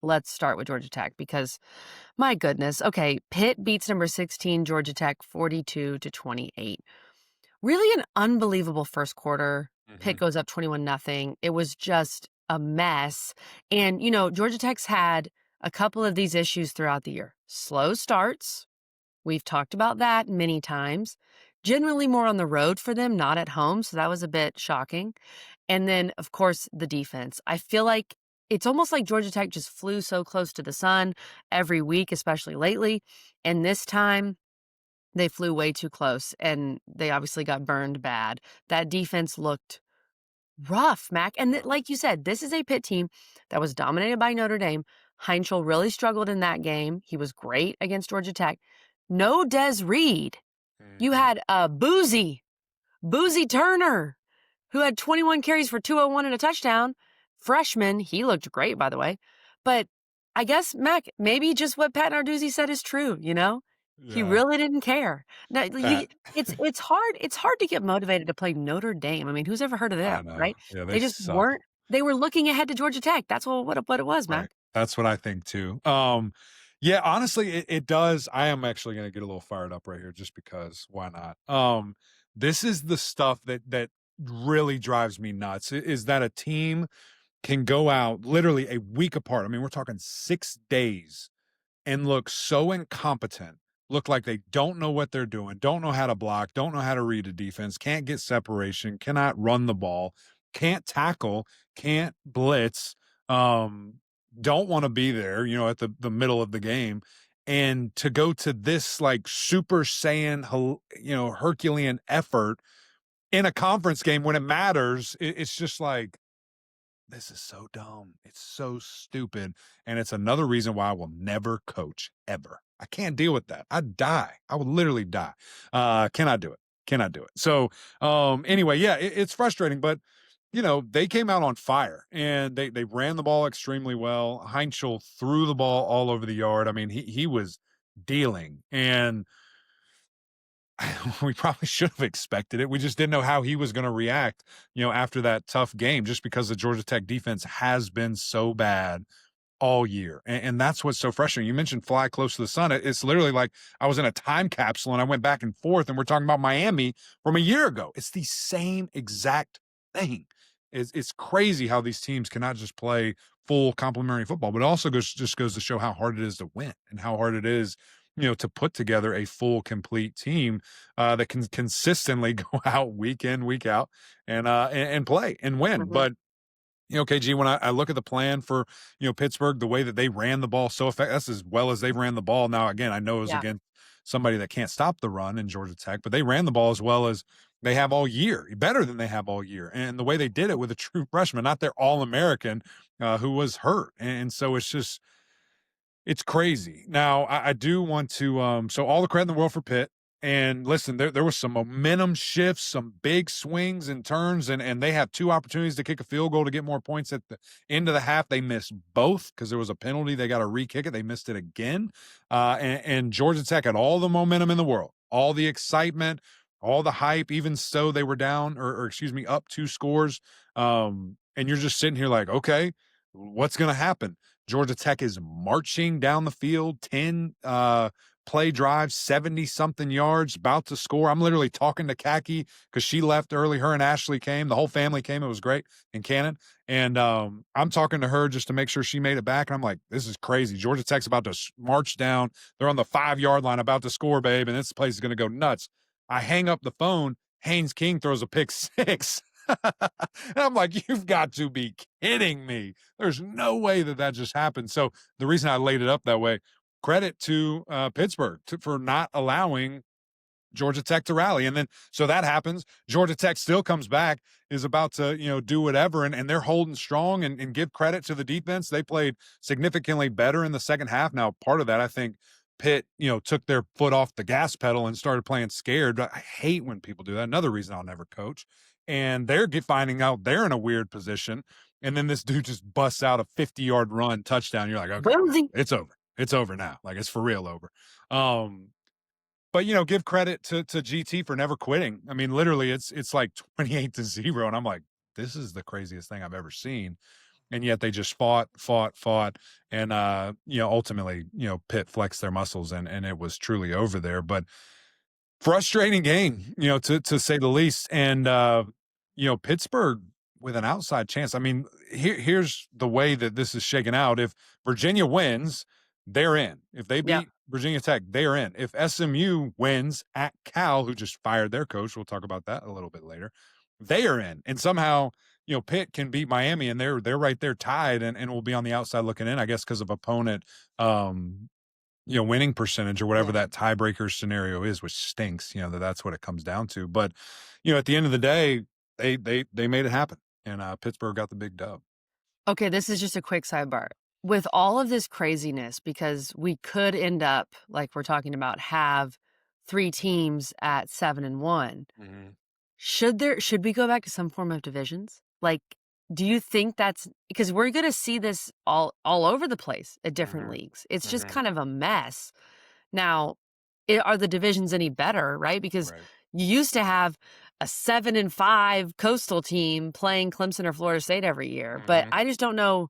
let's start with Georgia Tech because my goodness. Okay, Pitt beats number 16 Georgia Tech 42-28. Really an unbelievable first quarter. Pitt Mhm. goes up 21-0. It was just a mess. And, Georgia Tech's had a couple of these issues throughout the year. Slow starts. We've talked about that many times. Generally more on the road for them, not at home. So that was a bit shocking. And then, of course, the defense. I feel like it's almost like Georgia Tech just flew so close to the sun every week, especially lately. And this time, they flew way too close, and they obviously got burned bad. That defense looked rough, Mac. And like you said, this is a Pitt team that was dominated by Notre Dame. Heinzel really struggled in that game. He was great against Georgia Tech. No Des Reed. You Mhm. had Boozy Turner, who had 21 carries for 201 and a touchdown. Freshman, he looked great, by the way. But I guess, Mac, maybe just what Pat Narduzzi said is true, you know? He Yeah. really didn't care. Now, That it's hard to get motivated to play Notre Dame. I mean, who's ever heard of I them, know. right? Yeah, they They just suck. weren't they were looking ahead to Georgia Tech. That's what it was, Right. Mac. That's what I think too. Yeah, honestly, it does. I am actually gonna get a little fired up right here just because why not? This is the stuff that really drives me nuts is that a team can go out literally a week apart. I mean, we're talking 6 days and look so incompetent, look like they don't know what they're doing, don't know how to block, don't know how to read a defense, can't get separation, cannot run the ball, can't tackle, can't blitz, um, don't want to be there, at the middle of the game. And to go to this like Super Saiyan, Herculean effort in a conference game when it matters, it's just like, this is so dumb. It's so stupid. And it's another reason why I will never coach ever. I can't deal with that. I'd die. I would literally die. Cannot do it. Cannot do it. So anyway, yeah, it's frustrating, but they came out on fire and they ran the ball extremely well. Heinzel threw the ball all over the yard. I mean, he was dealing. And we probably should have expected it. We just didn't know how he was going to react, after that tough game, just because the Georgia Tech defense has been so bad all year. And that's what's so frustrating. You mentioned fly close to the sun. It's literally like I was in a time capsule and I went back and forth and we're talking about Miami from a year ago. It's the same exact thing. It's crazy how these teams cannot just play full complementary football, but it also just goes to show how hard it is to win and how hard it is, to put together a full, complete team that can consistently go out week in, week out, and play and win. Mhm. But KG, when I look at the plan for, Pittsburgh, the way that they ran the ball so effective, that's as well as they've ran the ball. Now, again, I know it was Yeah. against somebody that can't stop the run in Georgia Tech, but they ran the ball as well as they have all year, better than they have all year. And the way they did it with a true freshman, not their All American, who was hurt. And so it's crazy. Now, I do want to so all the credit in the world for Pitt. And listen, there was some momentum shifts, some big swings and turns, and they have two opportunities to kick a field goal to get more points at the end of the half. They missed both because there was a penalty. They got to re-kick it. They missed it again. And Georgia Tech had all the momentum in the world, all the excitement, all the hype. Even so, they were down, or excuse me, up two scores. And you're just sitting here like, okay, what's going to happen? Georgia Tech is marching down the field, 10 play drives, 70 something yards, about to score. I'm literally talking to Kaki because she left early. Her and Ashley came. The whole family came. It was great in Cannon. And I'm talking to her just to make sure she made it back. And I'm like, this is crazy. Georgia Tech's about to march down. They're on the 5 yard line, about to score, babe. And this place is going to go nuts. I hang up the phone. Haynes King throws a pick six. And I'm like, you've got to be kidding me. There's no way that just happened. So the reason I laid it up that way, credit to Pittsburgh for not allowing Georgia Tech to rally. And then so that happens. Georgia Tech still comes back, is about to, do whatever. And they're holding strong and give credit to the defense. They played significantly better in the second half. Now, part of that, I think Pitt, took their foot off the gas pedal and started playing scared. I hate when people do that. Another reason I'll never coach. And they're finding out they're in a weird position. And then this dude just busts out a 50-yard run touchdown. You're like, okay, Boozy. it's over. It's over now. Like it's for real over. But give credit to GT for never quitting. I mean, literally, it's like 28-0, and I'm like, this is the craziest thing I've ever seen. and yet they just fought, and ultimately, Pitt flexed their muscles, and it was truly over there. But frustrating game, to say the least. And Pittsburgh with an outside chance. I mean, here's the way that this is shaken out. If Virginia wins, they're in. If they Yeah. beat Virginia Tech, they're in. If SMU wins at Cal, who just fired their coach, we'll talk about that a little bit later, they are in. And somehow, Pitt can beat Miami, and they're right there tied, and will be on the outside looking in, I guess, because of opponent winning percentage or whatever Yeah. that tiebreaker scenario is, which stinks, that's what it comes down to. But, at the end of the day, they made it happen, and Pittsburgh got the big dub. Okay, this is just a quick sidebar. With all of this craziness, because we could end up, like we're talking about, have 3 teams at 7-1. Mhm, Should we go back to some form of divisions? Like, do you think that's because we're gonna see this all over the place at different mhm, leagues. It's just mhm. kind of a mess. Now, are the divisions any better, right? Because Right. you used to have a 7-5 coastal team playing Clemson or Florida State every year, but Mhm. I just don't know,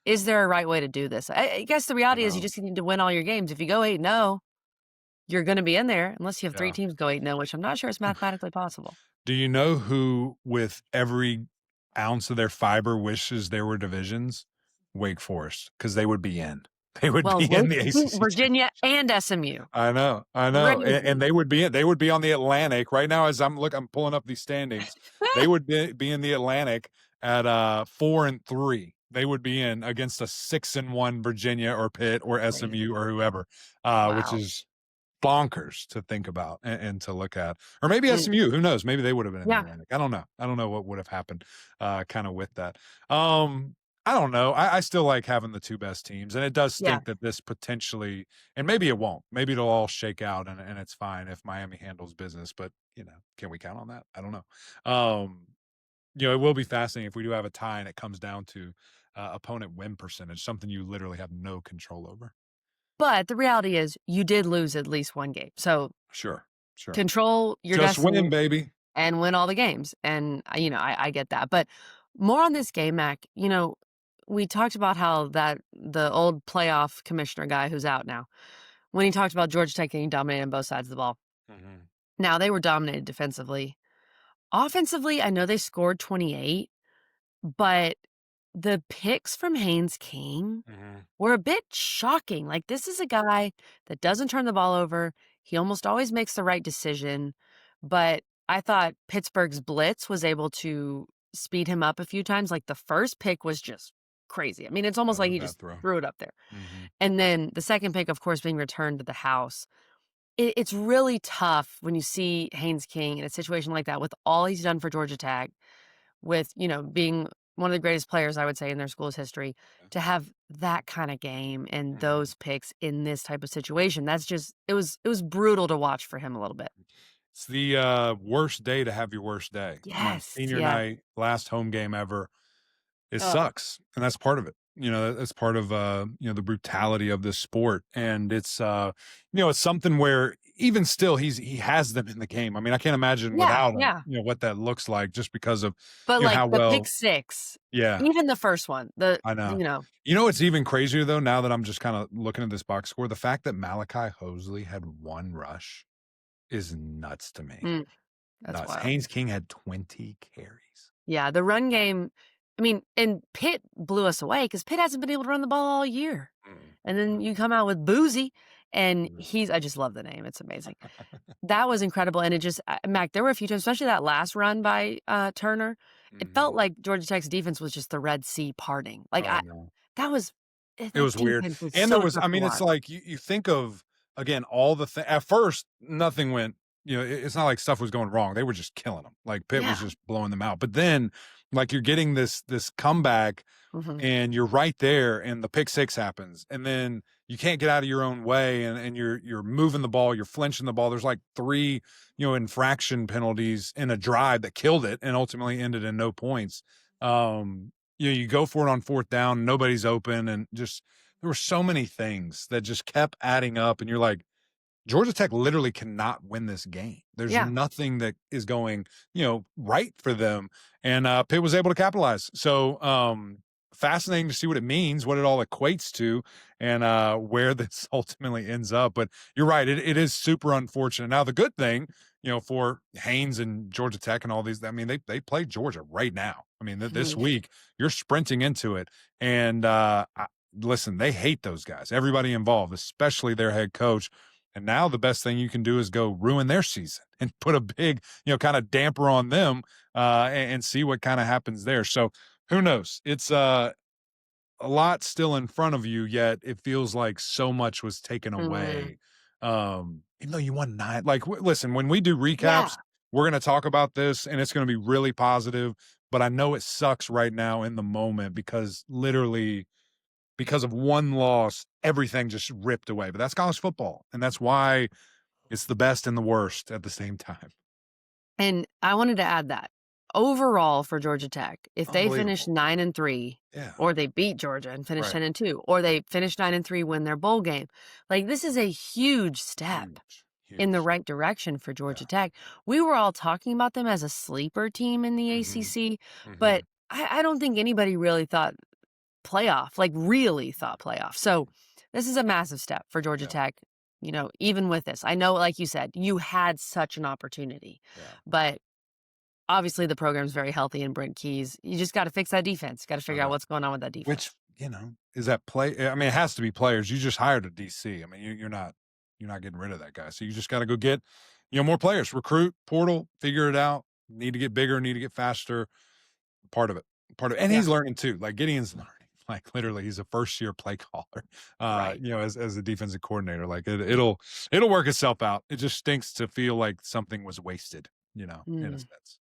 is there a right way to do this? I guess the I reality is you know. just need to win all your games. If you go 8-0, you're gonna be in there unless you have 3 Yeah. teams go 8-0, which I'm not sure is mathematically possible. Do you know who, with every ounce of their fiber, wishes there were divisions? Wake Forest, because they would be in. They would Well, be in Wake the beat ACC Virginia championship. and SMU. I know, and Crazy. they would be on the Atlantic right now as I'm pulling up these standings. They would be in the Atlantic at 4-3. They would be in against a 6-1 Virginia or Pitt or SMU Crazy. or whoever, which Wow. is bonkers to think about and to look at. Or maybe Mm, SMU, who knows? Maybe they would have been in the yeah, Atlantic. I don't know. I don't know what would have happened kind of with that. Um, I don't know. I still like having the two best teams, and it does yeah. stink that this potentially, and maybe it won't. Maybe it'll all shake out, and it's fine if Miami handles business. But can we count on that? I don't know. It will be fascinating if we do have a tie and it comes down to opponent win percentage, something you literally have no control over. But the reality is you did lose at least 1 game. So Sure, sure. control your Just win, destiny baby. and win all the games. And, I get that. But more on this game, Mac, we talked about how that the old playoff commissioner guy who's out now, when he talked about Georgia Tech getting dominated on both sides of the ball. Mhm, Now they were dominated defensively. Offensively, I know they scored 28, but the picks from Haynes King mhm. were a bit shocking. Like, this is a guy that doesn't turn the ball over. He almost always makes the right decision. But I thought Pittsburgh's blitz was able to speed him up a few times. Like, the first pick was just crazy. I mean, it's almost That was like a he bad just throw. threw it up there. Mhm, And then the second pick, of course, being returned to the house. It's really tough when you see Haynes King in a situation like that with all he's done for Georgia Tech, with, being one of the greatest players, I would say, in their school's history, to have that kinda game and mhm. those picks in this type of situation. That's just it was brutal to watch for him a little bit. It's the, worst day to have your worst day. Yes, Senior yeah. night, last home game ever. It Ugh, sucks, and that's part of it. That's part of, the brutality of this sport, and it's something where even still he has them in the game. I mean, I can't imagine yeah, without him, yeah. what that looks like just because of, But, like, how the pick well. 6, Yeah. even the first one, I know. you know What's even crazier though, now that I'm just kinda looking at this box score, the fact that Malachi Hosley had 1 rush is nuts to me. mm, that's Nuts. wild. Haynes King had 20 carries. Yeah, the run game, I mean, and Pitt blew us away because Pitt hasn't been able to run the ball all year. Mm, And then mm, you come out with Boozy, and mm, I just love the name, it's amazing. That was incredible, and it just Mac, there were a few times, especially that last run by, Turner, it felt mhm. like Georgia Tech's defense was just the Red Sea parting. Like, Oh, no. that was It that was weird. defense is And there so was, tough I to mean, it's watch. like you think of, again, all the at first, nothing went, it's not like stuff was going wrong. They were just killing them. Like Pitt was Yeah. just blowing them out. But then, like, you're getting this comeback, Mhm. and you're right there, and the pick six happens, and then you can't get out of your own way, and you're moving the ball, you're flinching the ball. There's like 3 infraction penalties in a drive that killed it and ultimately ended in no points. You go for it on fourth down, nobody's open, and just there were so many things that just kept adding up, and you're like, Georgia Tech literally cannot win this game. There's Yeah. nothing that is going right for them, and Pitt was able to capitalize. So fascinating to see what it means, what it all equates to, and where this ultimately ends up. But you're right, it is super unfortunate. Now, the good thing, for Haynes and Georgia Tech and all these, I mean, they play Georgia right now. I mean, this week you're sprinting into it, and listen, they hate those guys. Everybody involved, especially their head coach. And now the best thing you can do is go ruin their season and put a big, kind of damper on them, and see what kind of happens there. So who knows? It's a lot still in front of you, yet it feels like so much was taken Mhm. away. Even though you won 9, like, listen, when we do Yeah. recaps, we're going to talk about this and it's going to be really positive, but I know it sucks right now in the moment because literally because of one loss, everything just ripped away. But that's college football, and that's why it's the best and the worst at the same time. And I wanted to add that overall for Georgia Tech, if they finish Unbelievable. 9-3, Yeah. or they beat Georgia and finish Right. 10-2, or they finish 9-3, win their bowl game, like this is a huge step Huge. in the Huge. right direction for Yeah. Georgia Tech. We were all talking about them as a sleeper team in the Mhm. ACC, but Mhm. I don't think anybody really thought playoff, like really thought playoff. So this is a massive step for Georgia Yeah. Tech. Even with this, I know, like you said, you had such an opportunity, Yeah. but obviously the program's very healthy and Brent Keys. You just got to fix that defense. Got to I figure out know. what's going on with that Which, defense. is that play I mean, it has to be players. You just hired a DC. I mean, you're not getting rid of that guy. So you just gotta go get, more players, recruit, portal, figure it out. Need to get bigger, need to get faster. Part of it. And Yeah. he's learning too. Like Gideon's learning. Like literally, he's a first year play caller. Right. As a defensive coordinator. Like it'll work itself out. It just stinks to feel like something was wasted, in a Mm. sense.